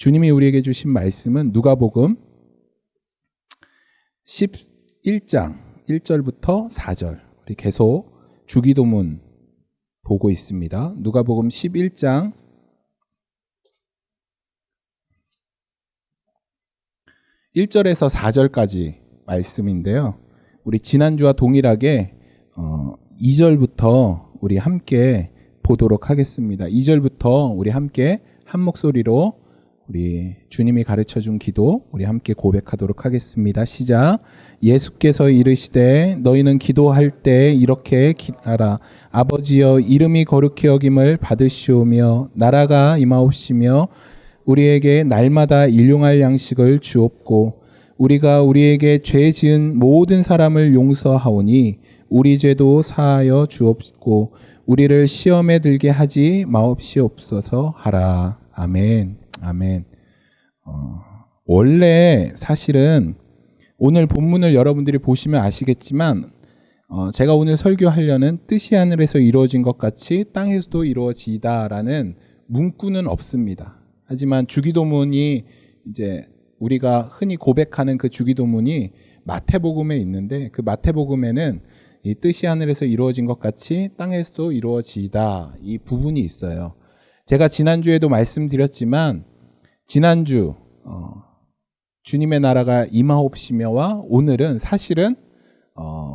주님이 우리에게 주신 말씀은 누가복음 11장 1절부터 4절. 우리 계속 주기도문 보고 있습니다. 누가복음 11장 1절에서 4절까지 말씀인데요. 우리 지난주와 동일하게 2절부터 우리 함께 보도록 하겠습니다. 2절부터 우리 함께 한 목소리로 우리 주님이 가르쳐준 기도 우리 함께 고백하도록 하겠습니다. 시작. 예수께서 이르시되 너희는 기도할 때 이렇게 기도하라. 아버지여 이름이 거룩히 여김을 받으시오며 나라가 임하옵시며 우리에게 날마다 일용할 양식을 주옵고 우리가 우리에게 죄 지은 모든 사람을 용서하오니 우리 죄도 사하여 주옵고 우리를 시험에 들게 하지 마옵시옵소서 하라. 아멘. 아멘. 원래 사실은 오늘 본문을 여러분들이 보시면 아시겠지만 제가 오늘 설교하려는 뜻이 하늘에서 이루어진 것 같이 땅에서도 이루어지다라는 문구는 없습니다. 하지만 주기도문이 이제 우리가 흔히 고백하는 그 주기도문이 마태복음에 있는데 그 마태복음에는 이 뜻이 하늘에서 이루어진 것 같이 땅에서도 이루어지다 이 부분이 있어요. 제가 지난주에도 말씀드렸지만 지난주 주님의 나라가 임하옵시며와 오늘은 사실은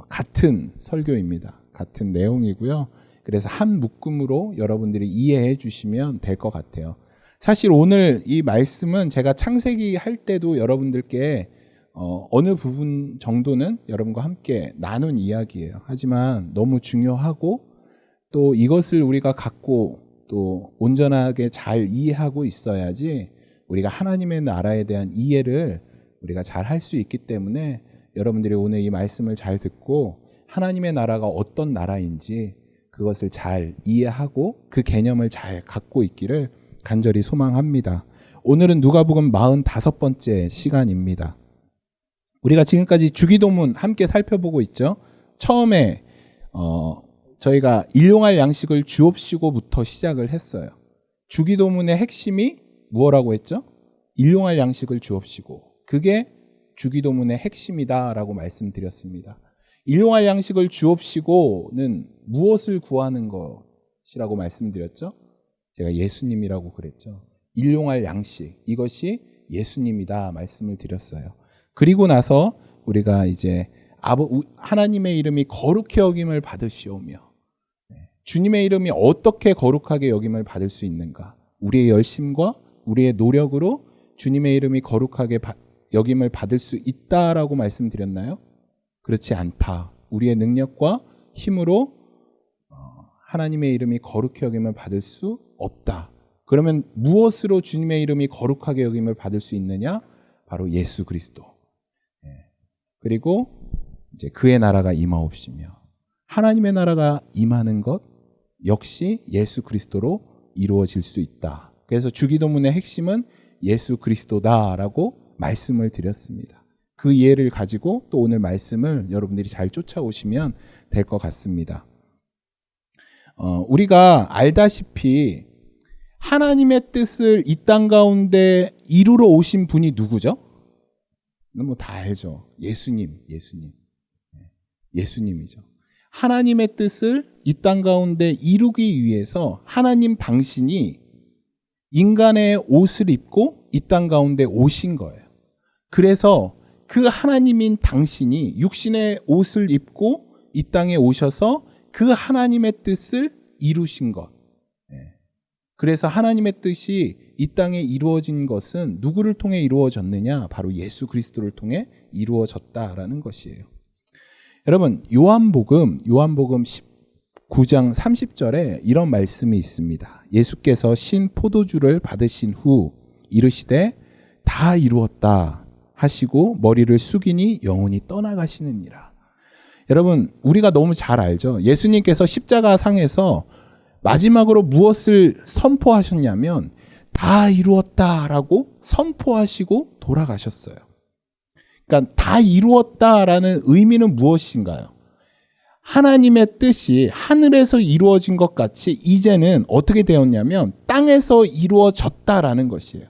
같은 설교입니다. 같은 내용이고요. 그래서 한 묶음으로 여러분들이 이해해 주시면 될 것 같아요. 사실 오늘 이 말씀은 제가 창세기 할 때도 여러분들께 어느 부분 정도는 여러분과 함께 나눈 이야기예요. 하지만 너무 중요하고 또 이것을 우리가 갖고 또 온전하게 잘 이해하고 있어야지 우리가 하나님의 나라에 대한 이해를 우리가 잘 할 수 있기 때문에 여러분들이 오늘 이 말씀을 잘 듣고 하나님의 나라가 어떤 나라인지 그것을 잘 이해하고 그 개념을 잘 갖고 있기를 간절히 소망합니다. 오늘은 누가복음 45번째 시간입니다. 우리가 지금까지 주기도문 함께 살펴보고 있죠. 처음에 저희가 일용할 양식을 주옵시고부터 시작을 했어요. 주기도문의 핵심이 뭐라고 했죠? 일용할 양식을 주옵시고. 그게 주기도문의 핵심이다라고 말씀드렸습니다. 일용할 양식을 주옵시고는 무엇을 구하는 것이라고 말씀드렸죠? 제가 예수님이라고 그랬죠. 일용할 양식, 이것이 예수님이다 말씀을 드렸어요. 그리고 나서 우리가 이제 하나님의 이름이 거룩히 여김을 받으시오며 주님의 이름이 어떻게 거룩하게 여김을 받을 수 있는가? 우리의 열심과 우리의 노력으로 주님의 이름이 거룩하게 여김을 받을 수 있다라고 말씀드렸나요? 그렇지 않다. 우리의 능력과 힘으로 하나님의 이름이 거룩히 여김을 받을 수 없다. 그러면 무엇으로 주님의 이름이 거룩하게 여김을 받을 수 있느냐? 바로 예수 그리스도. 그리고 이제 그의 나라가 임하옵시며 하나님의 나라가 임하는 것 역시 예수 그리스도로 이루어질 수 있다. 그래서 주기도문의 핵심은 예수 그리스도다라고 말씀을 드렸습니다. 그 이해를 가지고 또 오늘 말씀을 여러분들이 잘 쫓아오시면 될 것 같습니다. 우리가 알다시피 하나님의 뜻을 이 땅 가운데 이루러 오신 분이 누구죠? 뭐 다 알죠. 예수님이죠. 하나님의 뜻을 이 땅 가운데 이루기 위해서 하나님 당신이 인간의 옷을 입고 이 땅 가운데 오신 거예요. 그래서 그 하나님인 당신이 육신의 옷을 입고 이 땅에 오셔서 그 하나님의 뜻을 이루신 것. 그래서 하나님의 뜻이 이 땅에 이루어진 것은 누구를 통해 이루어졌느냐? 바로 예수 그리스도를 통해 이루어졌다라는 것이에요. 여러분, 요한복음 19장 30절에 이런 말씀이 있습니다. 예수께서 신 포도주를 받으신 후 이르시되 다 이루었다 하시고 머리를 숙이니 영혼이 떠나가시느니라. 여러분, 우리가 너무 잘 알죠. 예수님께서 십자가 상에서 마지막으로 무엇을 선포하셨냐면 다 이루었다라고 선포하시고 돌아가셨어요. 그러니까 다 이루었다라는 의미는 무엇인가요? 하나님의 뜻이 하늘에서 이루어진 것 같이 이제는 어떻게 되었냐면 땅에서 이루어졌다라는 것이에요.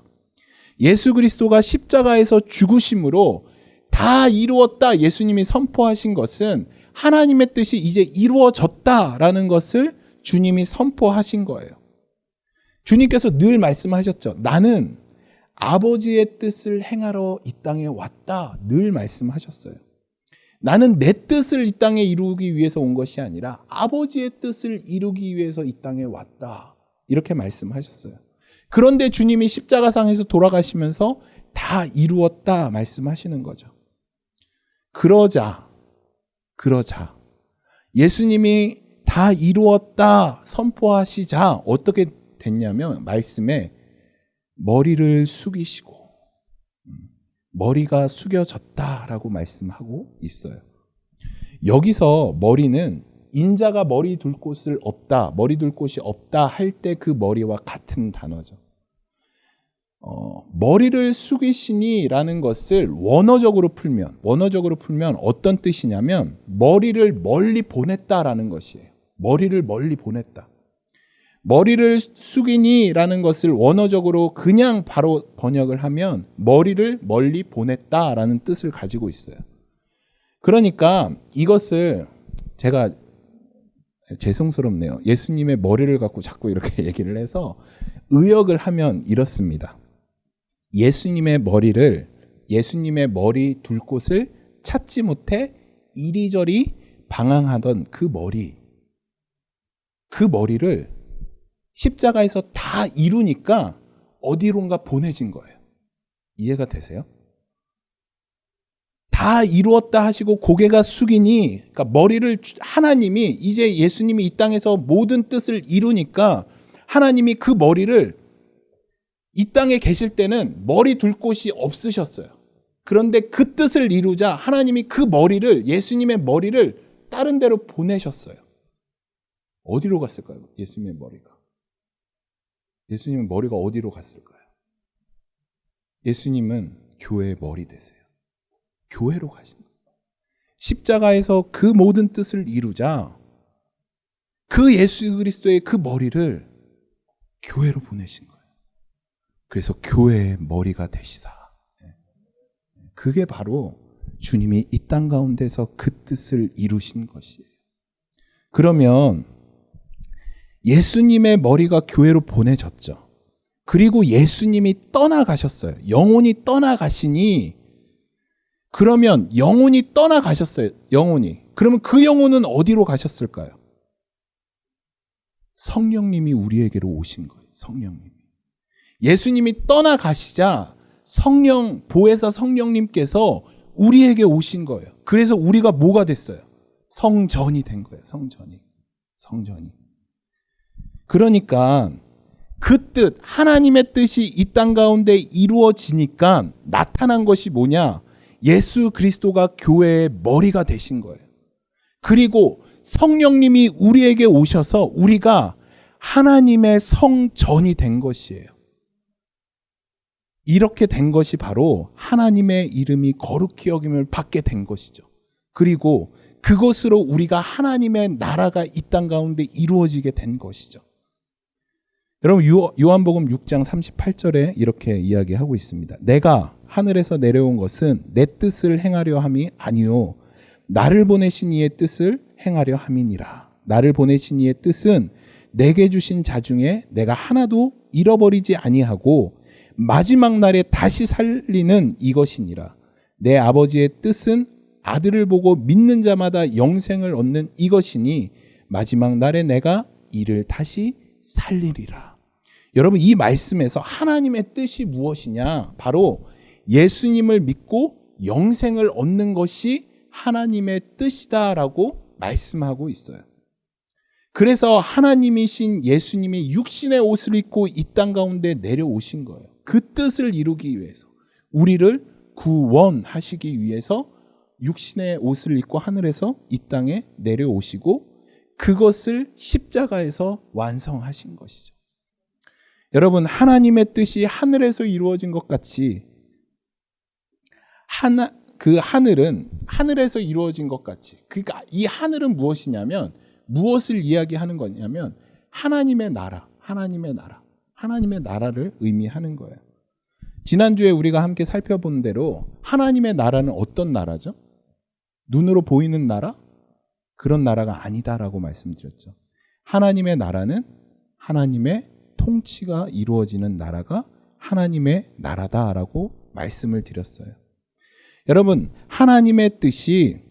예수 그리스도가 십자가에서 죽으심으로 다 이루었다 예수님이 선포하신 것은 하나님의 뜻이 이제 이루어졌다라는 것을 주님이 선포하신 거예요. 주님께서 늘 말씀하셨죠. 나는 아버지의 뜻을 행하러 이 땅에 왔다. 늘 말씀하셨어요. 나는 내 뜻을 이 땅에 이루기 위해서 온 것이 아니라 아버지의 뜻을 이루기 위해서 이 땅에 왔다. 이렇게 말씀하셨어요. 그런데 주님이 십자가상에서 돌아가시면서 다 이루었다 말씀하시는 거죠. 그러자 예수님이 다 이루었다 선포하시자 어떻게 됐냐면 말씀에 머리를 숙이시고 머리가 숙여졌다라고 말씀하고 있어요. 여기서 머리는 인자가 머리 둘 곳을 없다, 머리 둘 곳이 없다 할 때 그 머리와 같은 단어죠. 머리를 숙이시니라는 것을 원어적으로 풀면 어떤 뜻이냐면 머리를 멀리 보냈다라는 것이에요. 머리를 멀리 보냈다. 머리를 숙이니라는 것을 원어적으로 그냥 바로 번역을 하면 머리를 멀리 보냈다라는 뜻을 가지고 있어요. 그러니까 이것을 제가 죄송스럽네요. 예수님의 머리를 갖고 자꾸 이렇게 얘기를 해서 의역을 하면 이렇습니다. 예수님의 머리 둘 곳을 찾지 못해 이리저리 방황하던 그 머리를 십자가에서 다 이루니까 어디론가 보내진 거예요. 이해가 되세요? 다 이루었다 하시고 고개가 숙이니, 그러니까 머리를 하나님이 이제 예수님이 이 땅에서 모든 뜻을 이루니까 하나님이 그 머리를 이 땅에 계실 때는 머리 둘 곳이 없으셨어요. 그런데 그 뜻을 이루자 하나님이 그 머리를, 예수님의 머리를 다른 데로 보내셨어요. 어디로 갔을까요? 예수님의 머리가 어디로 갔을까요? 예수님은 교회의 머리 되세요. 교회로 가신 거예요. 십자가에서 그 모든 뜻을 이루자 그 예수 그리스도의 그 머리를 교회로 보내신 거예요. 그래서 교회의 머리가 되시사. 그게 바로 주님이 이 땅 가운데서 그 뜻을 이루신 것이에요. 그러면 예수님의 머리가 교회로 보내졌죠. 그리고 예수님이 떠나가셨어요. 영혼이 떠나가시니, 그러면 영혼이 떠나가셨어요. 영혼이. 그러면 그 영혼은 어디로 가셨을까요? 성령님이 우리에게로 오신 거예요. 성령님이. 예수님이 떠나가시자 보혜사 성령님께서 우리에게 오신 거예요. 그래서 우리가 뭐가 됐어요? 성전이 된 거예요. 성전이. 그러니까 그 뜻, 하나님의 뜻이 이 땅 가운데 이루어지니까 나타난 것이 뭐냐? 예수 그리스도가 교회의 머리가 되신 거예요. 그리고 성령님이 우리에게 오셔서 우리가 하나님의 성전이 된 것이에요. 이렇게 된 것이 바로 하나님의 이름이 거룩히 여김을 받게 된 것이죠. 그리고 그것으로 우리가 하나님의 나라가 이 땅 가운데 이루어지게 된 것이죠. 여러분 요한복음 6장 38절에 이렇게 이야기하고 있습니다. 내가 하늘에서 내려온 것은 내 뜻을 행하려 함이 아니요 나를 보내신 이의 뜻을 행하려 함이니라. 나를 보내신 이의 뜻은 내게 주신 자 중에 내가 하나도 잃어버리지 아니하고 마지막 날에 다시 살리는 이것이니라. 내 아버지의 뜻은 아들을 보고 믿는 자마다 영생을 얻는 이것이니 마지막 날에 내가 이를 다시 살리리라. 여러분 이 말씀에서 하나님의 뜻이 무엇이냐? 바로 예수님을 믿고 영생을 얻는 것이 하나님의 뜻이다라고 말씀하고 있어요. 그래서 하나님이신 예수님이 육신의 옷을 입고 이 땅 가운데 내려오신 거예요. 그 뜻을 이루기 위해서, 우리를 구원하시기 위해서 육신의 옷을 입고 하늘에서 이 땅에 내려오시고 그것을 십자가에서 완성하신 것이죠. 여러분 하나님의 뜻이 하늘에서 이루어진 것 같이 그 하늘은 하늘에서 이루어진 것 같이, 그러니까 이 하늘은 무엇이냐면, 무엇을 이야기하는 거냐면 하나님의 나라를 의미하는 거예요. 지난주에 우리가 함께 살펴본 대로 하나님의 나라는 어떤 나라죠? 눈으로 보이는 나라? 그런 나라가 아니다라고 말씀드렸죠. 하나님의 나라는 하나님의 통치가 이루어지는 나라가 하나님의 나라다라고 말씀을 드렸어요. 여러분, 하나님의 뜻이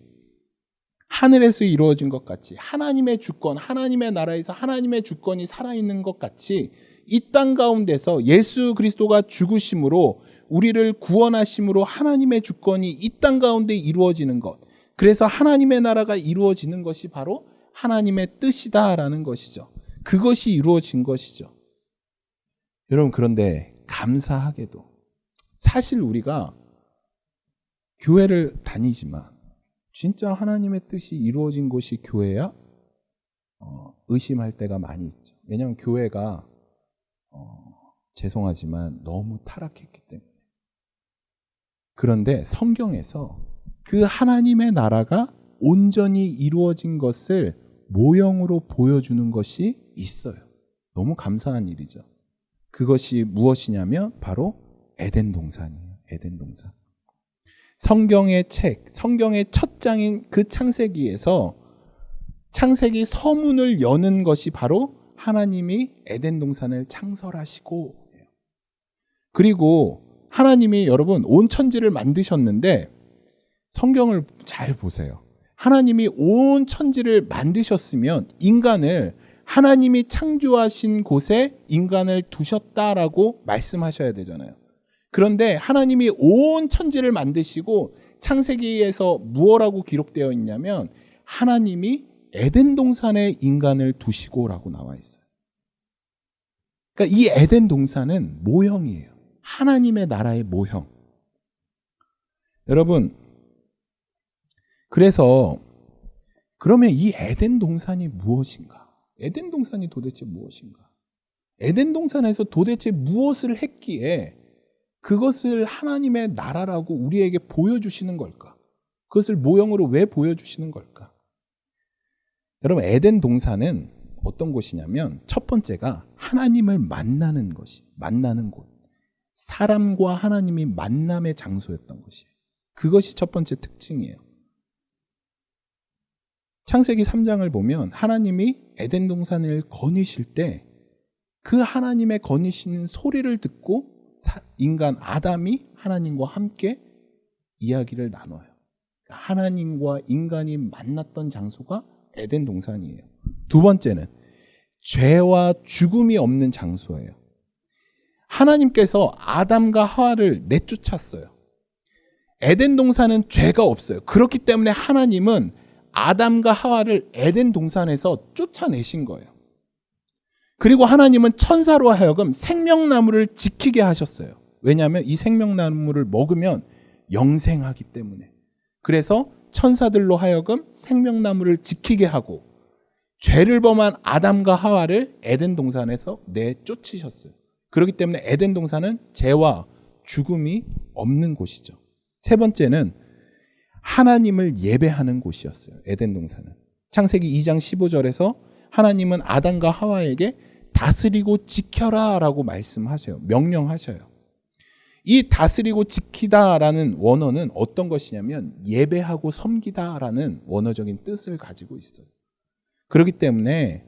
하늘에서 이루어진 것 같이 하나님의 주권, 하나님의 나라에서 하나님의 주권이 살아있는 것 같이 이 땅 가운데서 예수 그리스도가 죽으심으로 우리를 구원하심으로 하나님의 주권이 이 땅 가운데 이루어지는 것, 그래서 하나님의 나라가 이루어지는 것이 바로 하나님의 뜻이다라는 것이죠. 그것이 이루어진 것이죠. 여러분, 그런데 감사하게도 사실 우리가 교회를 다니지만 진짜 하나님의 뜻이 이루어진 곳이 교회야? 의심할 때가 많이 있죠. 왜냐하면 교회가 죄송하지만 너무 타락했기 때문에. 그런데 성경에서 그 하나님의 나라가 온전히 이루어진 것을 모형으로 보여주는 것이 있어요. 너무 감사한 일이죠. 그것이 무엇이냐면 바로 에덴 동산이에요. 에덴 동산. 성경의 책, 성경의 첫 장인 그 창세기에서 창세기 서문을 여는 것이 바로 하나님이 에덴 동산을 창설하시고, 그리고 하나님이 여러분 온 천지를 만드셨는데 성경을 잘 보세요. 하나님이 온 천지를 만드셨으면 인간을 하나님이 창조하신 곳에 인간을 두셨다라고 말씀하셔야 되잖아요. 그런데 하나님이 온 천지를 만드시고 창세기에서 무엇라고 기록되어 있냐면 하나님이 에덴 동산에 인간을 두시고라고 나와 있어요. 그러니까 이 에덴 동산은 모형이에요. 하나님의 나라의 모형. 여러분, 그래서 그러면 이 에덴 동산이 무엇인가? 에덴 동산이 도대체 무엇인가? 에덴 동산에서 도대체 무엇을 했기에 그것을 하나님의 나라라고 우리에게 보여주시는 걸까? 그것을 모형으로 왜 보여주시는 걸까? 여러분, 에덴 동산은 어떤 곳이냐면 첫 번째가 하나님을 만나는 곳이, 만나는 곳. 사람과 하나님이 만남의 장소였던 것이에요. 그것이 첫 번째 특징이에요. 창세기 3장을 보면 하나님이 에덴 동산을 거니실 때 그 하나님의 거니시는 소리를 듣고 인간 아담이 하나님과 함께 이야기를 나눠요. 하나님과 인간이 만났던 장소가 에덴 동산이에요. 두 번째는 죄와 죽음이 없는 장소예요. 하나님께서 아담과 하와를 내쫓았어요. 에덴 동산은 죄가 없어요. 그렇기 때문에 하나님은 아담과 하와를 에덴 동산에서 쫓아내신 거예요. 그리고 하나님은 천사로 하여금 생명나무를 지키게 하셨어요. 왜냐하면 이 생명나무를 먹으면 영생하기 때문에. 그래서 천사들로 하여금 생명나무를 지키게 하고 죄를 범한 아담과 하와를 에덴 동산에서 내쫓으셨어요. 그렇기 때문에 에덴 동산은 죄와 죽음이 없는 곳이죠. 세 번째는 하나님을 예배하는 곳이었어요. 에덴 동산은. 창세기 2장 15절에서 하나님은 아담과 하와에게 다스리고 지켜라 라고 말씀하셔요. 명령하셔요. 이 다스리고 지키다라는 원어는 어떤 것이냐면 예배하고 섬기다라는 원어적인 뜻을 가지고 있어요. 그렇기 때문에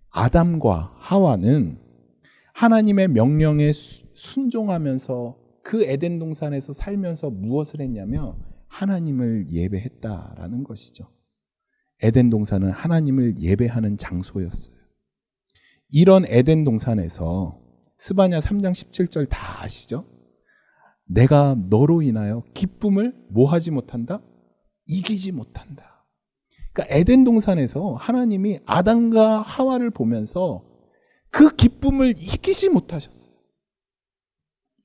아담과 하와는 하나님의 명령에 순종하면서 그 에덴 동산에서 살면서 무엇을 했냐면 하나님을 예배했다라는 것이죠. 에덴 동산은 하나님을 예배하는 장소였어요. 이런 에덴 동산에서 스바냐 3장 17절 다 아시죠? 내가 너로 인하여 기쁨을 뭐하지 못한다? 이기지 못한다. 그러니까 에덴 동산에서 하나님이 아담과 하와를 보면서 그 기쁨을 이기지 못하셨어요.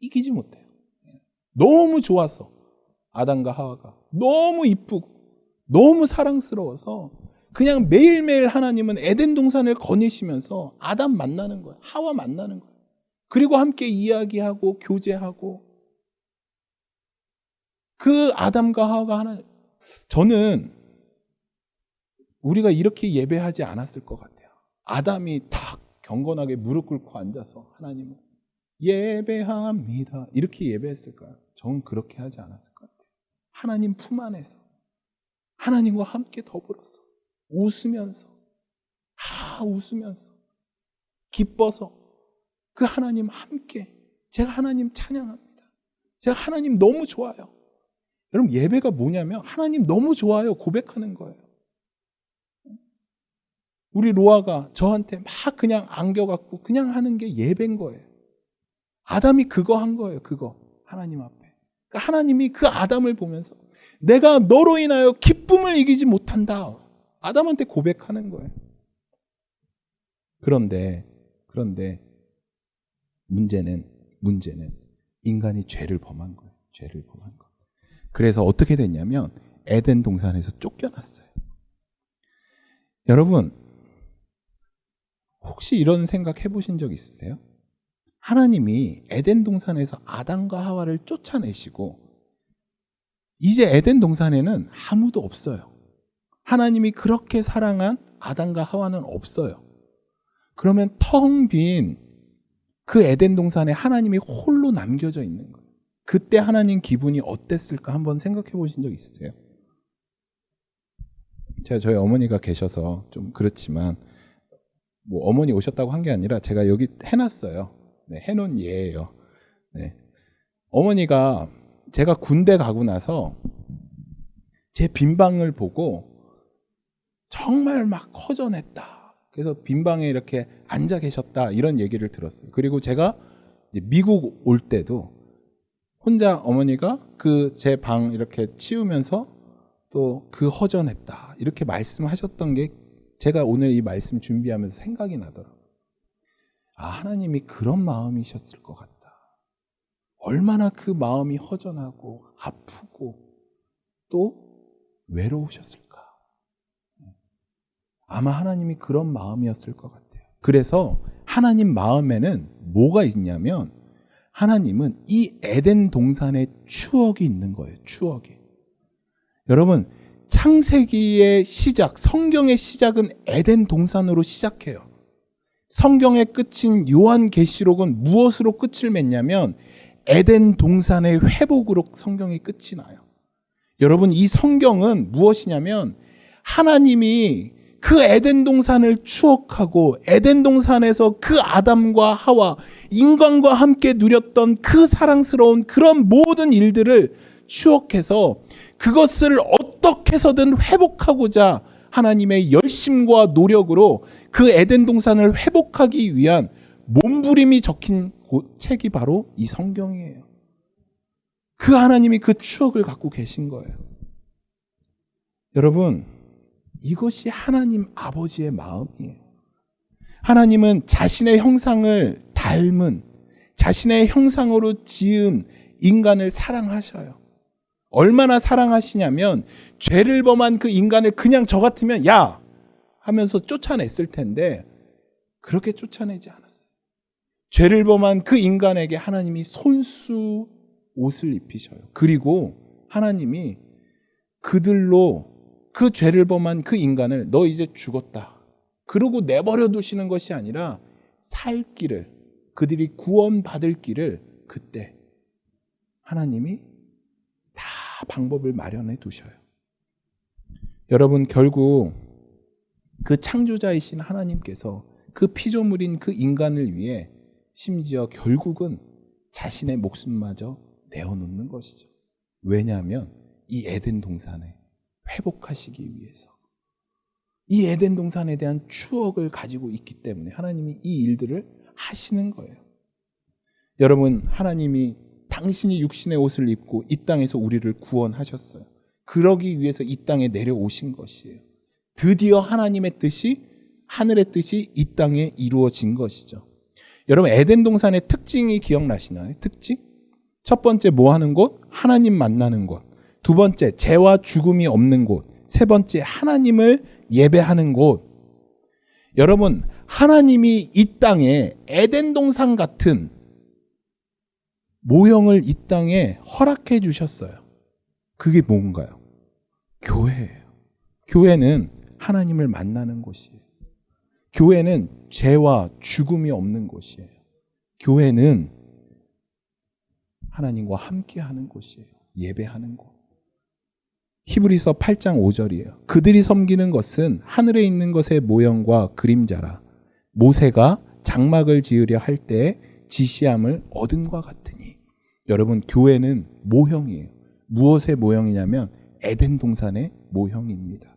이기지 못해요. 너무 좋았어. 아담과 하와가 너무 이쁘고 너무 사랑스러워서 그냥 매일매일 하나님은 에덴 동산을 거니시면서 아담 만나는 거예요. 하와 만나는 거예요. 그리고 함께 이야기하고 교제하고 그 아담과 하와가 하나, 저는 우리가 이렇게 예배하지 않았을 것 같아요. 아담이 탁 경건하게 무릎 꿇고 앉아서 하나님을 예배합니다. 이렇게 예배했을까요? 저는 그렇게 하지 않았을 것 같아요. 하나님 품 안에서 하나님과 함께 더불어서 웃으면서 다 웃으면서 기뻐서 그 하나님 함께 제가 하나님 찬양합니다. 제가 하나님 너무 좋아요. 여러분 예배가 뭐냐면 하나님 너무 좋아요 고백하는 거예요. 우리 로아가 저한테 막 그냥 안겨갖고 그냥 하는 게 예배인 거예요. 아담이 그거 한 거예요. 그거 하나님 앞에. 그러니까 하나님이 그 아담을 보면서 내가 너로 인하여 기쁨을 이기지 못한다. 아담한테 고백하는 거예요. 그런데 문제는 인간이 죄를 범한 거예요. 죄를 범한 거. 그래서 어떻게 됐냐면 에덴 동산에서 쫓겨났어요. 여러분 혹시 이런 생각 해보신 적 있으세요? 하나님이 에덴 동산에서 아담과 하와를 쫓아내시고 이제 에덴 동산에는 아무도 없어요. 하나님이 그렇게 사랑한 아담과 하와는 없어요. 그러면 텅 빈 그 에덴 동산에 하나님이 홀로 남겨져 있는 거예요. 그때 하나님 기분이 어땠을까 한번 생각해 보신 적 있으세요? 제가 저희 어머니가 계셔서 좀 그렇지만 뭐 어머니 오셨다고 한 게 아니라 제가 여기 해놨어요. 네, 해놓은 예예요. 네. 어머니가 제가 군대 가고 나서 제 빈방을 보고 정말 막 허전했다. 그래서 빈방에 이렇게 앉아 계셨다 이런 얘기를 들었어요. 그리고 제가 이제 미국 올 때도 혼자 어머니가 그 제 방 이렇게 치우면서 또 그 허전했다 이렇게 말씀하셨던 게 제가 오늘 이 말씀 준비하면서 생각이 나더라고요. 아, 하나님이 그런 마음이셨을 것 같다. 얼마나 그 마음이 허전하고 아프고 또 외로우셨을까. 아마 하나님이 그런 마음이었을 것 같아요. 그래서 하나님 마음에는 뭐가 있냐면 하나님은 이 에덴 동산의 추억이 있는 거예요. 추억이. 여러분 창세기의 시작, 성경의 시작은 에덴 동산으로 시작해요. 성경의 끝인 요한계시록은 무엇으로 끝을 맺냐면 에덴 동산의 회복으로 성경이 끝이 나요. 여러분 이 성경은 무엇이냐면 하나님이 그 에덴 동산을 추억하고 에덴 동산에서 그 아담과 하와 인간과 함께 누렸던 그 사랑스러운 그런 모든 일들을 추억해서 그것을 어떻게 해서든 회복하고자 하나님의 열심과 노력으로 그 에덴 동산을 회복하기 위한 몸부림이 적힌 책이 바로 이 성경이에요. 그 하나님이 그 추억을 갖고 계신 거예요. 여러분 이것이 하나님 아버지의 마음이에요. 하나님은 자신의 형상을 닮은 자신의 형상으로 지은 인간을 사랑하셔요. 얼마나 사랑하시냐면 죄를 범한 그 인간을 그냥 저 같으면 야 하면서 쫓아냈을 텐데 그렇게 쫓아내지 않았어요. 죄를 범한 그 인간에게 하나님이 손수 옷을 입히셔요. 그리고 하나님이 그들로 그 죄를 범한 그 인간을 너 이제 죽었다. 그러고 내버려 두시는 것이 아니라 살 길을 그들이 구원받을 길을 그때 하나님이 다 방법을 마련해 두셔요. 여러분 결국 그 창조자이신 하나님께서 그 피조물인 그 인간을 위해 심지어 결국은 자신의 목숨마저 내어놓는 것이죠. 왜냐하면 이 에덴 동산에 회복하시기 위해서 이 에덴 동산에 대한 추억을 가지고 있기 때문에 하나님이 이 일들을 하시는 거예요. 여러분 하나님이 당신이 육신의 옷을 입고 이 땅에서 우리를 구원하셨어요. 그러기 위해서 이 땅에 내려오신 것이에요. 드디어 하나님의 뜻이 하늘의 뜻이 이 땅에 이루어진 것이죠. 여러분 에덴 동산의 특징이 기억나시나요? 특징? 첫 번째 뭐 하는 곳? 하나님 만나는 곳. 두 번째 죄와 죽음이 없는 곳. 세 번째 하나님을 예배하는 곳. 여러분 하나님이 이 땅에 에덴 동산 같은 모형을 이 땅에 허락해 주셨어요. 그게 뭔가요? 교회예요. 교회는 하나님을 만나는 곳이에요. 교회는 죄와 죽음이 없는 곳이에요. 교회는 하나님과 함께하는 곳이에요. 예배하는 곳. 히브리서 8장 5절이에요. 그들이 섬기는 것은 하늘에 있는 것의 모형과 그림자라. 모세가 장막을 지으려 할 때 지시함을 얻음과 같으니. 여러분, 교회는 모형이에요. 무엇의 모형이냐면 에덴 동산의 모형입니다.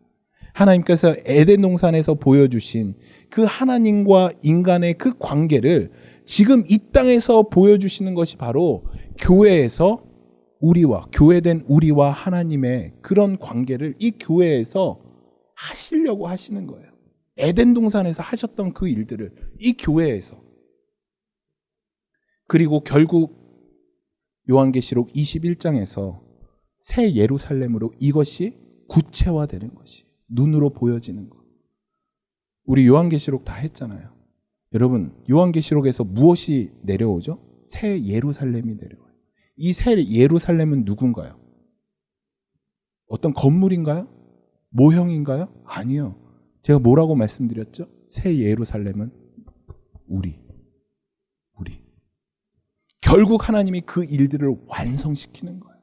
하나님께서 에덴 동산에서 보여주신 그 하나님과 인간의 그 관계를 지금 이 땅에서 보여주시는 것이 바로 교회에서 우리와, 교회된 우리와 하나님의 그런 관계를 이 교회에서 하시려고 하시는 거예요. 에덴 동산에서 하셨던 그 일들을 이 교회에서. 그리고 결국 요한계시록 21장에서 새 예루살렘으로 이것이 구체화되는 것이, 눈으로 보여지는 것. 우리 요한계시록 다 했잖아요. 여러분, 요한계시록에서 무엇이 내려오죠? 새 예루살렘이 내려와요. 이 새 예루살렘은 누군가요? 어떤 건물인가요? 모형인가요? 아니요. 제가 뭐라고 말씀드렸죠? 새 예루살렘은 우리. 결국 하나님이 그 일들을 완성시키는 거예요.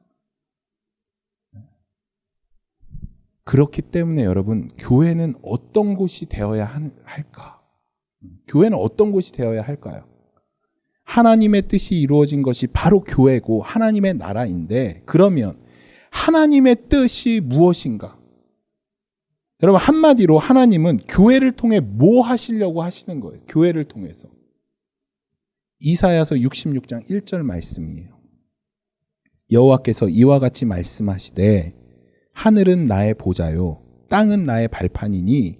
그렇기 때문에 여러분, 교회는 어떤 곳이 되어야 할까? 교회는 어떤 곳이 되어야 할까요? 하나님의 뜻이 이루어진 것이 바로 교회고 하나님의 나라인데, 그러면 하나님의 뜻이 무엇인가? 여러분, 한마디로 하나님은 교회를 통해 뭐 하시려고 하시는 거예요? 교회를 통해서. 이사야서 66장 1절 말씀이에요. 여호와께서 이와 같이 말씀하시되 하늘은 나의 보좌요 땅은 나의 발판이니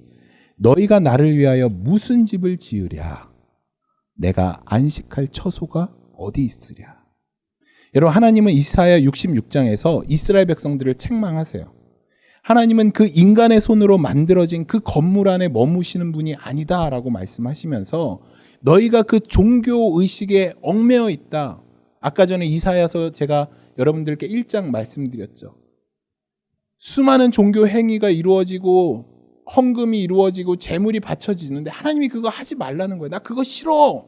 너희가 나를 위하여 무슨 집을 지으랴? 내가 안식할 처소가 어디 있으랴? 여러분, 하나님은 이사야 66장에서 이스라엘 백성들을 책망하세요. 하나님은 그 인간의 손으로 만들어진 그 건물 안에 머무시는 분이 아니다라고 말씀하시면서 너희가 그 종교 의식에 얽매여 있다. 아까 전에 이사야서 제가 여러분들께 1장 말씀드렸죠. 수많은 종교 행위가 이루어지고 헌금이 이루어지고 재물이 바쳐지는데 하나님이 그거 하지 말라는 거예요. 나 그거 싫어.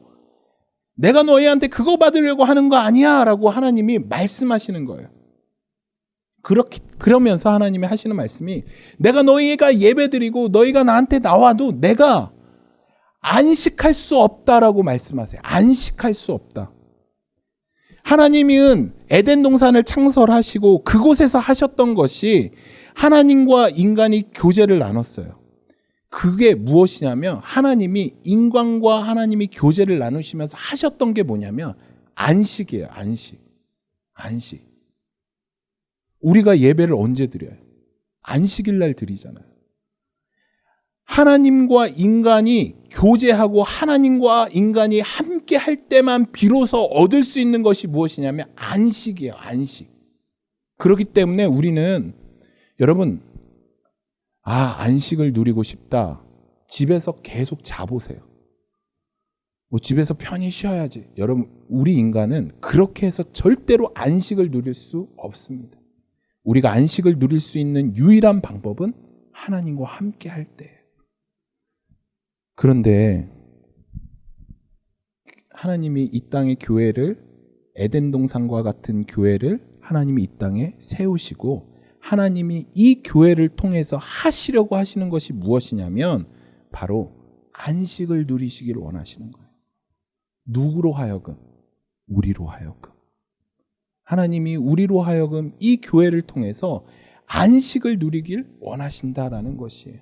내가 너희한테 그거 받으려고 하는 거 아니야 라고 하나님이 말씀하시는 거예요. 그러면서 하나님이 하시는 말씀이 내가 너희가 예배드리고 너희가 나한테 나와도 내가 안식할 수 없다라고 말씀하세요. 안식할 수 없다. 하나님은 에덴 동산을 창설하시고 그곳에서 하셨던 것이 하나님과 인간이 교제를 나눴어요. 그게 무엇이냐면 하나님이 인간과 하나님이 교제를 나누시면서 하셨던 게 뭐냐면 안식이에요. 안식. 우리가 예배를 언제 드려요? 안식일 날 드리잖아요. 하나님과 인간이 교제하고 하나님과 인간이 함께 할 때만 비로소 얻을 수 있는 것이 무엇이냐면 안식이에요. 안식. 그렇기 때문에 우리는 여러분, 안식을 누리고 싶다. 집에서 계속 자보세요. 집에서 편히 쉬어야지. 여러분, 우리 인간은 그렇게 해서 절대로 안식을 누릴 수 없습니다. 우리가 안식을 누릴 수 있는 유일한 방법은 하나님과 함께 할 때. 그런데 하나님이 이 땅의 교회를, 에덴 동산과 같은 교회를 하나님이 이 땅에 세우시고 하나님이 이 교회를 통해서 하시려고 하시는 것이 무엇이냐면 바로 안식을 누리시기를 원하시는 거예요. 누구로 하여금? 우리로 하여금. 하나님이 우리로 하여금 이 교회를 통해서 안식을 누리길 원하신다라는 것이에요.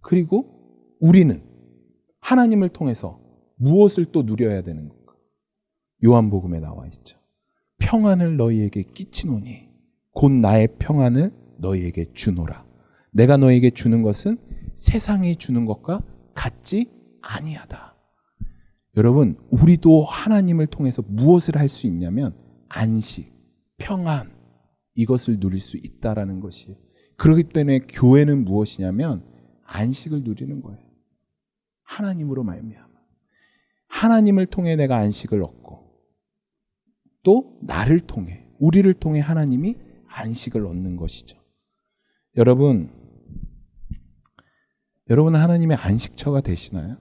그리고 우리는 하나님을 통해서 무엇을 또 누려야 되는 건가? 요한복음에 나와 있죠. 평안을 너희에게 끼치노니 곧 나의 평안을 너희에게 주노라. 내가 너희에게 주는 것은 세상이 주는 것과 같지 아니하다. 여러분, 우리도 하나님을 통해서 무엇을 할 수 있냐면 안식, 평안, 이것을 누릴 수 있다라는 것이에요. 그렇기 때문에 교회는 무엇이냐면 안식을 누리는 거예요. 하나님으로 말미암아. 하나님을 통해 내가 안식을 얻고 또 나를 통해, 우리를 통해 하나님이 안식을 얻는 것이죠. 여러분 하나님의 안식처가 되시나요?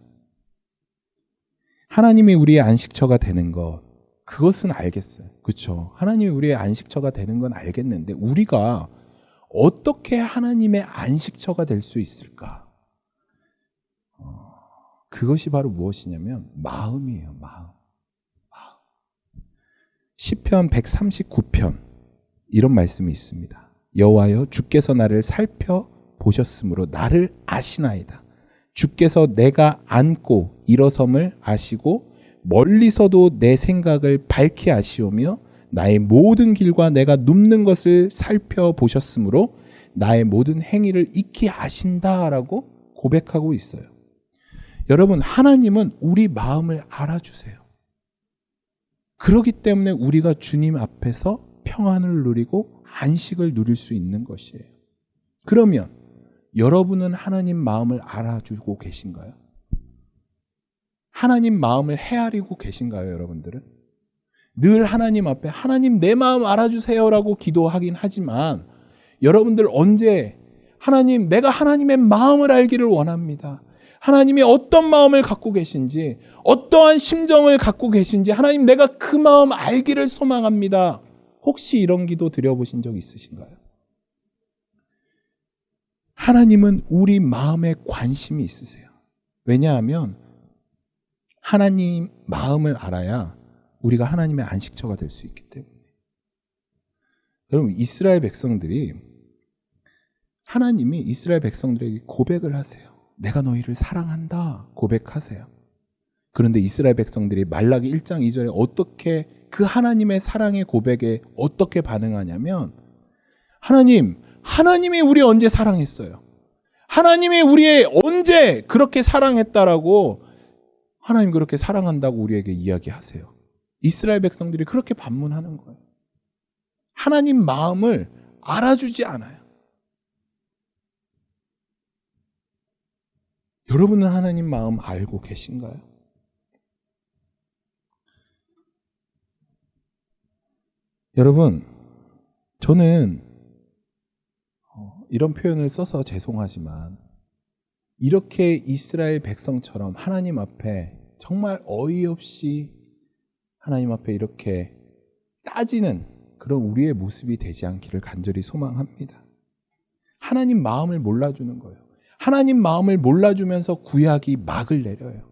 하나님이 우리의 안식처가 되는 것, 그것은 알겠어요. 그렇죠. 하나님이 우리의 안식처가 되는 건 알겠는데 우리가 어떻게 하나님의 안식처가 될 수 있을까? 그것이 바로 무엇이냐면 마음이에요. 마음. 시편 139편 이런 말씀이 있습니다. 여호와여 주께서 나를 살펴보셨으므로 나를 아시나이다. 주께서 내가 앉고 일어섬을 아시고 멀리서도 내 생각을 밝히 아시오며 나의 모든 길과 내가 눕는 것을 살펴보셨으므로 나의 모든 행위를 익히 아신다라고 고백하고 있어요. 여러분, 하나님은 우리 마음을 알아주세요. 그렇기 때문에 우리가 주님 앞에서 평안을 누리고 안식을 누릴 수 있는 것이에요. 그러면 여러분은 하나님 마음을 알아주고 계신가요? 하나님 마음을 헤아리고 계신가요, 여러분들은? 늘 하나님 앞에 하나님 내 마음 알아주세요라고 기도하긴 하지만 여러분들 언제 하나님 내가 하나님의 마음을 알기를 원합니다. 하나님이 어떤 마음을 갖고 계신지 어떠한 심정을 갖고 계신지 하나님 내가 그 마음 알기를 소망합니다. 혹시 이런 기도 드려보신 적 있으신가요? 하나님은 우리 마음에 관심이 있으세요. 왜냐하면 하나님 마음을 알아야 우리가 하나님의 안식처가 될 수 있기 때문에. 여러분, 이스라엘 백성들이 하나님이 이스라엘 백성들에게 고백을 하세요. 내가 너희를 사랑한다 고백하세요. 그런데 이스라엘 백성들이 말라기 1장 2절에 어떻게 그 하나님의 사랑의 고백에 어떻게 반응하냐면 하나님이 우리 언제 사랑했어요? 하나님이 우리 언제 그렇게 사랑했다라고 하나님 그렇게 사랑한다고 우리에게 이야기하세요. 이스라엘 백성들이 그렇게 반문하는 거예요. 하나님 마음을 알아주지 않아요. 여러분은 하나님 마음 알고 계신가요? 여러분, 저는 이런 표현을 써서 죄송하지만 이렇게 이스라엘 백성처럼 하나님 앞에 정말 어이없이 하나님 앞에 이렇게 따지는 그런 우리의 모습이 되지 않기를 간절히 소망합니다. 하나님 마음을 몰라주는 거예요. 하나님 마음을 몰라주면서 구약이 막을 내려요.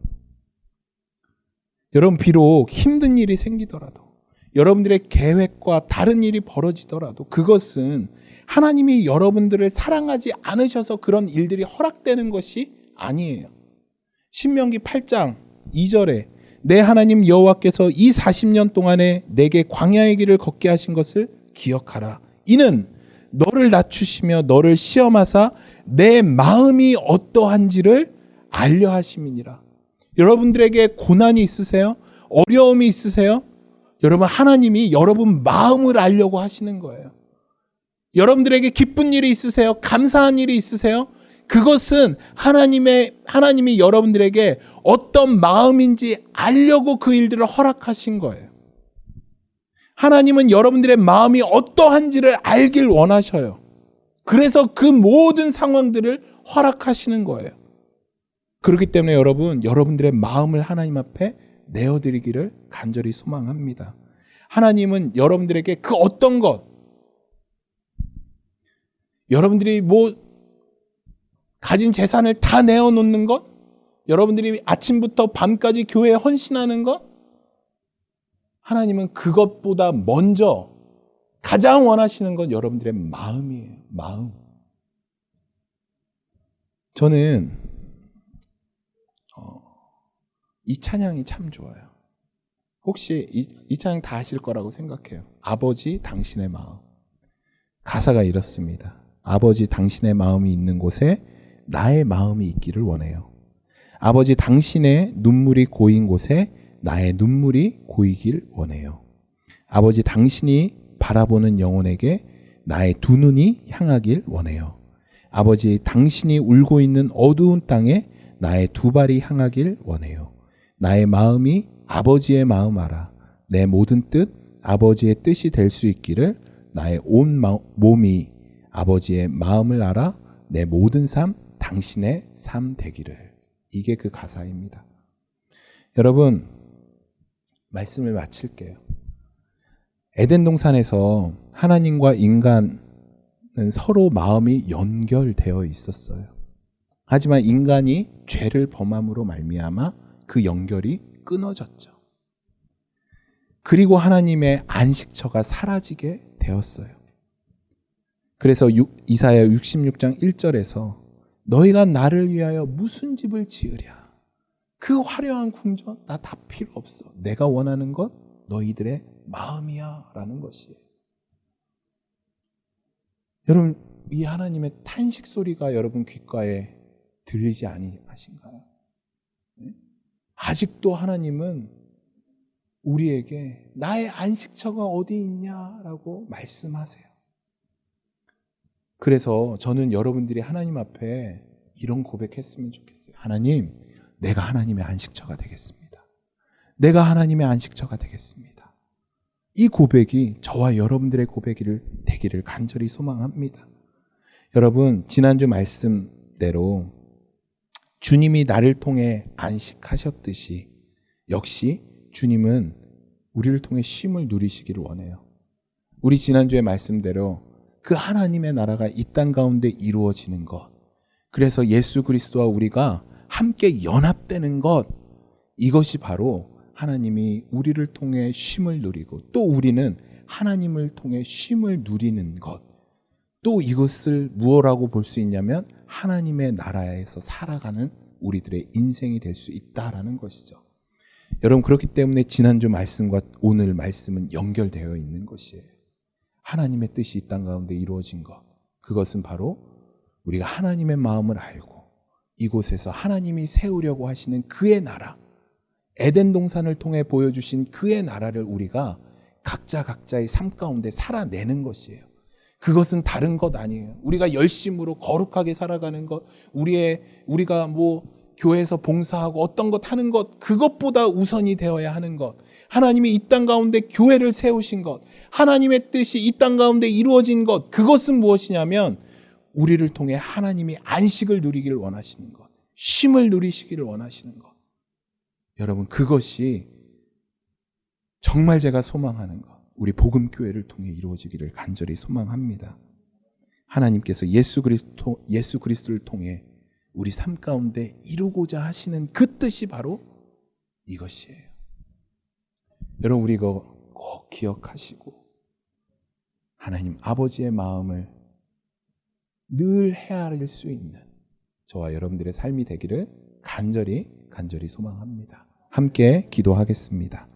여러분, 비록 힘든 일이 생기더라도 여러분들의 계획과 다른 일이 벌어지더라도 그것은 하나님이 여러분들을 사랑하지 않으셔서 그런 일들이 허락되는 것이 아니에요. 신명기 8장 2절에 내 하나님 여호와께서 이 40년 동안에 내게 광야의 길을 걷게 하신 것을 기억하라. 이는 너를 낮추시며 너를 시험하사 내 마음이 어떠한지를 알려 하심이니라. 여러분들에게 고난이 있으세요? 어려움이 있으세요? 여러분, 하나님이 여러분 마음을 알려고 하시는 거예요. 여러분들에게 기쁜 일이 있으세요? 감사한 일이 있으세요? 그것은 하나님이 여러분들에게 어떤 마음인지 알려고 그 일들을 허락하신 거예요. 하나님은 여러분들의 마음이 어떠한지를 알길 원하셔요. 그래서 그 모든 상황들을 허락하시는 거예요. 그렇기 때문에 여러분들의 마음을 하나님 앞에 내어드리기를 간절히 소망합니다. 하나님은 여러분들에게 그 어떤 것, 여러분들이 가진 재산을 다 내어놓는 것, 여러분들이 아침부터 밤까지 교회에 헌신하는 것, 하나님은 그것보다 먼저 가장 원하시는 건 여러분들의 마음이에요. 마음. 저는 이 찬양이 참 좋아요. 혹시 이 찬양 다 아실 거라고 생각해요. 아버지 당신의 마음. 가사가 이렇습니다. 아버지 당신의 마음이 있는 곳에 나의 마음이 있기를 원해요. 아버지 당신의 눈물이 고인 곳에 나의 눈물이 고이길 원해요. 아버지 당신이 바라보는 영혼에게 나의 두 눈이 향하길 원해요. 아버지 당신이 울고 있는 어두운 땅에 나의 두 발이 향하길 원해요. 나의 마음이 아버지의 마음 알아. 내 모든 뜻 아버지의 뜻이 될 수 있기를 나의 온 몸이 아버지의 마음을 알아. 내 모든 삶 당신의 삶 되기를. 이게 그 가사입니다. 여러분, 말씀을 마칠게요. 에덴 동산에서 하나님과 인간은 서로 마음이 연결되어 있었어요. 하지만 인간이 죄를 범함으로 말미암아 그 연결이 끊어졌죠. 그리고 하나님의 안식처가 사라지게 되었어요. 그래서 이사야 66장 1절에서 너희가 나를 위하여 무슨 집을 지으랴? 그 화려한 궁전 나 다 필요 없어. 내가 원하는 것 너희들의 마음이야 라는 것이에요. 여러분, 이 하나님의 탄식 소리가 여러분 귓가에 들리지 아니하신가요? 아직도 하나님은 우리에게 나의 안식처가 어디 있냐라고 말씀하세요. 그래서 저는 여러분들이 하나님 앞에 이런 고백했으면 좋겠어요. 하나님, 내가 하나님의 안식처가 되겠습니다. 내가 하나님의 안식처가 되겠습니다. 이 고백이 저와 여러분들의 고백이 되기를 간절히 소망합니다. 여러분, 지난주 말씀대로 주님이 나를 통해 안식하셨듯이 역시 주님은 우리를 통해 쉼을 누리시기를 원해요. 우리 지난주의 말씀대로 그 하나님의 나라가 이 땅 가운데 이루어지는 것, 그래서 예수 그리스도와 우리가 함께 연합되는 것, 이것이 바로 하나님이 우리를 통해 쉼을 누리고 또 우리는 하나님을 통해 쉼을 누리는 것, 또 이것을 무엇라고 볼 수 있냐면 하나님의 나라에서 살아가는 우리들의 인생이 될 수 있다라는 것이죠. 여러분, 그렇기 때문에 지난주 말씀과 오늘 말씀은 연결되어 있는 것이에요. 하나님의 뜻이 이 땅 가운데 이루어진 것, 그것은 바로 우리가 하나님의 마음을 알고 이곳에서 하나님이 세우려고 하시는 그의 나라, 에덴 동산을 통해 보여주신 그의 나라를 우리가 각자의 삶 가운데 살아내는 것이에요. 그것은 다른 것 아니에요. 우리가 열심으로 거룩하게 살아가는 것, 우리가 교회에서 봉사하고 어떤 것 하는 것, 그것보다 우선이 되어야 하는 것, 하나님이 이 땅 가운데 교회를 세우신 것, 하나님의 뜻이 이 땅 가운데 이루어진 것, 그것은 무엇이냐면 우리를 통해 하나님이 안식을 누리기를 원하시는 것, 쉼을 누리시기를 원하시는 것. 여러분, 그것이 정말 제가 소망하는 것, 우리 복음교회를 통해 이루어지기를 간절히 소망합니다. 하나님께서 예수 그리스도를 통해 우리 삶 가운데 이루고자 하시는 그 뜻이 바로 이것이에요. 여러분, 우리 이거 꼭 기억하시고 하나님 아버지의 마음을 늘 헤아릴 수 있는 저와 여러분들의 삶이 되기를 간절히 소망합니다. 함께 기도하겠습니다.